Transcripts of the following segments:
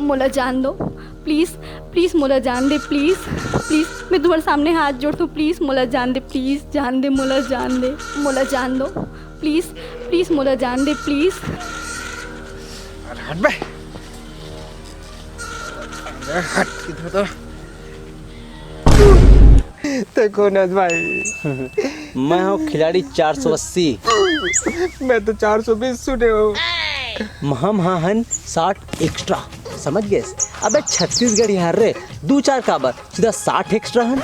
मोला जान दो प्लीज़ प्लीज़, मोला जान दे प्लीज़ प्लीज़, मैं तुम्हारे सामने हाथ जोड़ता हूँ, प्लीज़ मोला जान दे, प्लीज़ जान दे, मोला जान दे, मोला जान दो प्लीज़ प्लीज़, मोला जान दे प्लीज़। अरे हट बे, अरे हट किधर तो। देखो नज भाई, मैं हूँ खिलाड़ी 480। मैं तो 420 सुने हो। हम हन 60 एक्स्ट्रा, समझ गए? अबे छत्तीसगढ़ यार रे, 2-4 काबर सीधा 60 एक्स्ट्रा हन।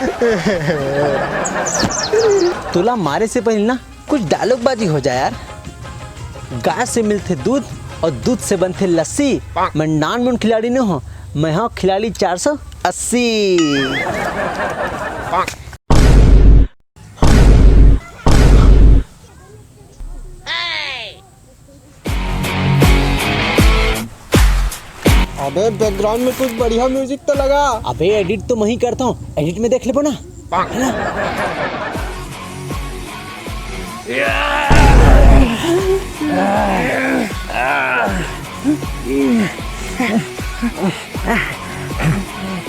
तुला मारे से पहले ना कुछ डायलॉग बाजी हो जाए यार। गाय से मिलते दूध और दूध से बनते लस्सी। मैं नान मुन खिलाड़ी नहीं हूँ, मैं हूँ खिलाड़ी 480। अबे बैकग्राउंड में कुछ बढ़िया म्यूजिक तो लगा। अबे एडिट तो मैं ही करता हूँ, एडिट में देख ले ना, है ना?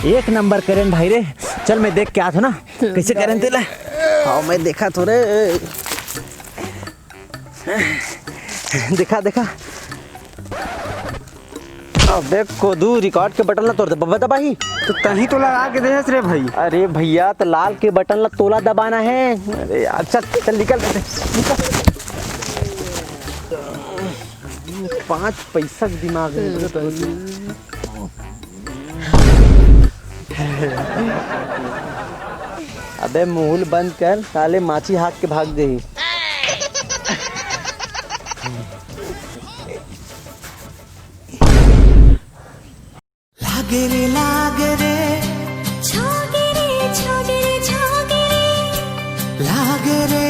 एक नंबर करें भाई रे। चल मैं देख के आता हूँ ना कैसे करें तेला। हाँ मैं देखा तो रे, देखा देखा। अबे कोदू रिकॉर्ड के बटन ला तोड़ दे बब्बा दबाही। तो तही तो लगा के दे रे भाई। अरे भैया तो लाल के बटन ला तोला दबाना है। अरे यार चल चल निकल निकल। 5 पैसा के दिमाग है। अबे मुंह बंद कर, साले माची हाथ के भाग दे। लागे रे छोगे रे लागे रे।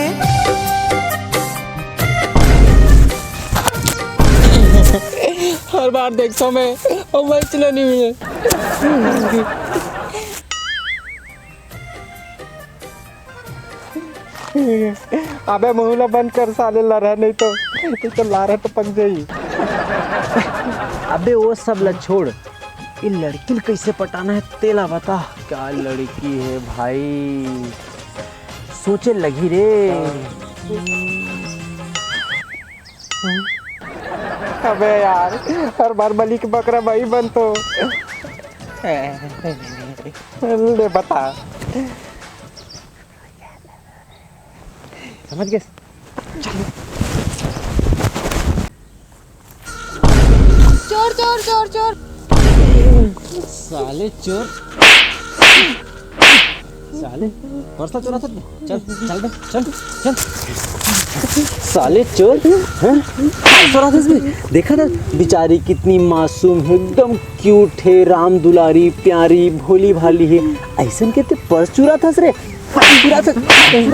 हर बार देखता हूँ मैं और मैं चलानी हुई है। अबे मुहला बंद कर साले, लड़ा नहीं तो लारा तो पक जाई। अबे वो सब ला छोड़, ये लड़की कैसे पटाना है तेला बता। क्या लड़की है भाई, सोचे लगी रे। अबे यार हर बार बलि के बकरा भाई बन तो ले बता। समझ गए? चोर चोर चोर चोर, साले चोर, साले वर्षा चोरा था। चल चल बे, चल चल। साले चोर हैं? चोरा था इसमें। देखा था बेचारी कितनी मासूम है, एकदम क्यूट है, राम दुलारी प्यारी भोली भाली है। ऐसा कहते पर्स चुरा था रे, चुरा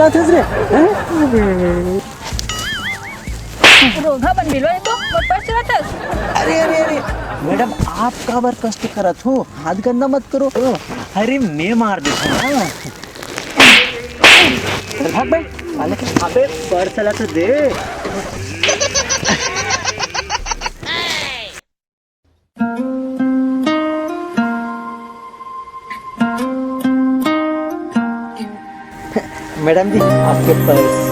था रे। रोधा बन मिलो ये तो पर्स चुरा था। अरे अरे अरे मैडम, आप का बार कष्ट करत हो, हाथ गंदा मत करो। अरे मैं मार देता हूँ ना। भाग बे, अबे पर्स ला तो दे। मैडम जी आपके पर्स।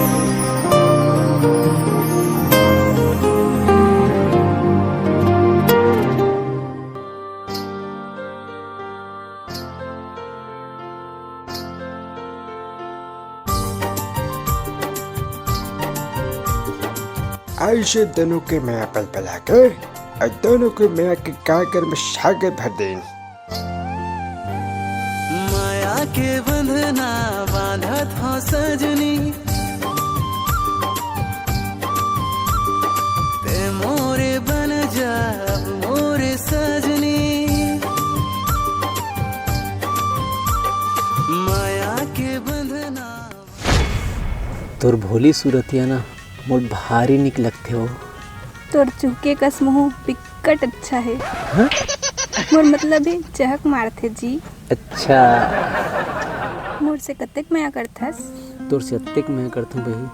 ऐसे दोनों के मैं पल पला कर और दोनों को मैं के कागर में सागर भर दें। माया के बंधना बांधा था सजनी, ते मोरे बन जा मोरे सजनी। माया के बंधना। तोर भोली सूरत है ना, मोर भारी निक लगते हो। तोर चुके कस मुँह पिक्कट अच्छा है। हाँ? मोर मतलब है चहक मारथे जी। अच्छा मोर से कतेक माया करथस। तोर से अत्तेक मैं करता हूँ बही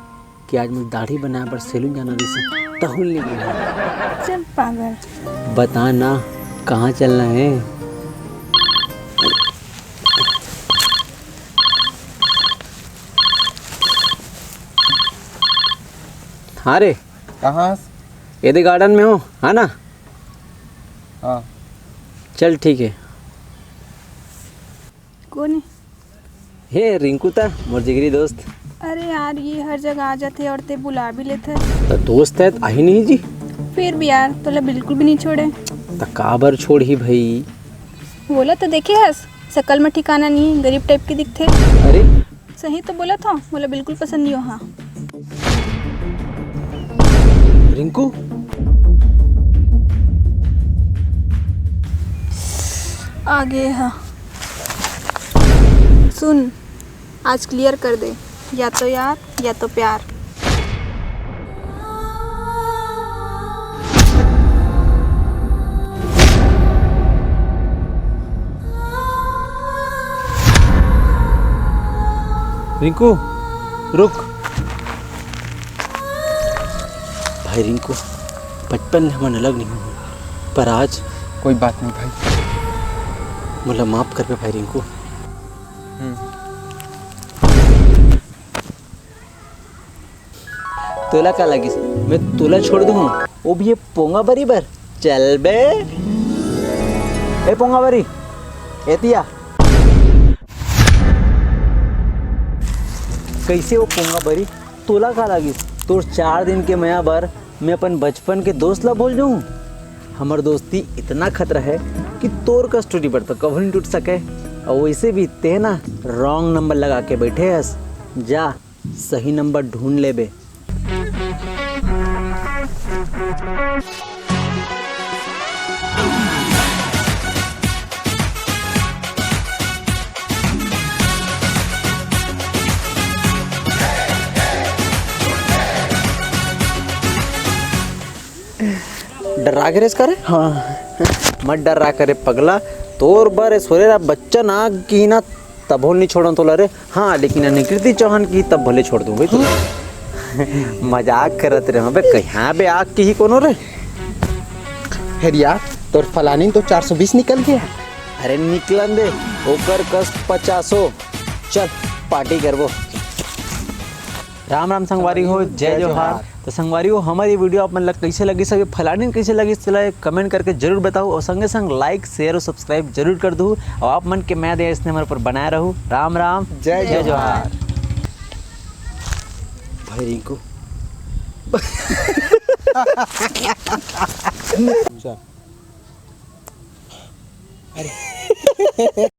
कि आज मैं दाढ़ी बनाए पर सैलून जाना रही से तहुल नहीं गया। चल पागल, बता ना कहाँ चलना है? हाँ रे, कहाँ? ये गार्डन में हो, है ना? हाँ। चल ठीक है। कौन है? हे रिंकू था, मोर जिगरी दोस्त। अरे यार, ये हर जगह आ जाते और ते बुला भी लेते। तो दोस्त है, आई नहीं जी। फिर भी यार तोला बिल्कुल भी नहीं छोड़े। तो काबर छोड़ ही भाई। बोला तो देखे हस, शकल में ठिकाना नहीं, गरीब टाइप के दिखते। अरे सही तो बोला था, बोला बिल्कुल पसंद नहीं हो। हाँ रिंकू, आगे हाँ। सुन, आज क्लियर कर दे, या तो यार या तो प्यार। रिंकू रुक। भाई रिंकू, बचपन में हम अलग नहीं हुए, पर आज कोई बात नहीं भाई। मुझे माफ कर पे भाई रिंकू। तोला का लगी, मैं तोला छोड़ दूँ, वो भी ये पोंगा बरी बर। चल बे ए पोंगा बरी, एतिया कैसे वो पोंगा बरी तोला का लगी? तोर 4 दिन के मया बर मैं अपन बचपन के दोस्त ला बोल जाऊँ। हमार दोस्ती इतना खतरा है कि तोर का स्टोरी पर तो कभी नहीं टूट सके। और वैसे भी ते ना रॉन्ग नंबर लगा के बैठे हस, जा सही नंबर ढूंढ ले बे। डरा के रेस करे? हाँ मत डरा करे पगला, तोर बारे सोरेरा बच्चा ना की ना तब नहीं छोड़ा तो रे। हाँ लेकिन निकृति चौहान की तब भले छोड़ दूँ भाई। तू मजाक करत रहे बे, कहाँ बे आग की ही कोनो रे। फिर यार तोर फलानी तो 420 निकल गया। अरे निकलन दे, ओकर कस 50। चल पार्टी करबो। राम राम संगवारी हो, जय जोहार। तो संगवारी हो, हमारी वीडियो आप मतलब कैसे लगी, सभी फलानी कैसे लगी, चला कमेंट करके जरूर बताओ। और संगे संग लाइक शेयर और सब्सक्राइब जरूर कर दो। और आप मन के मैं दे इसने हमारे पर बनाए रहूँ। राम राम जय जोहार। भाई रिंकू चल।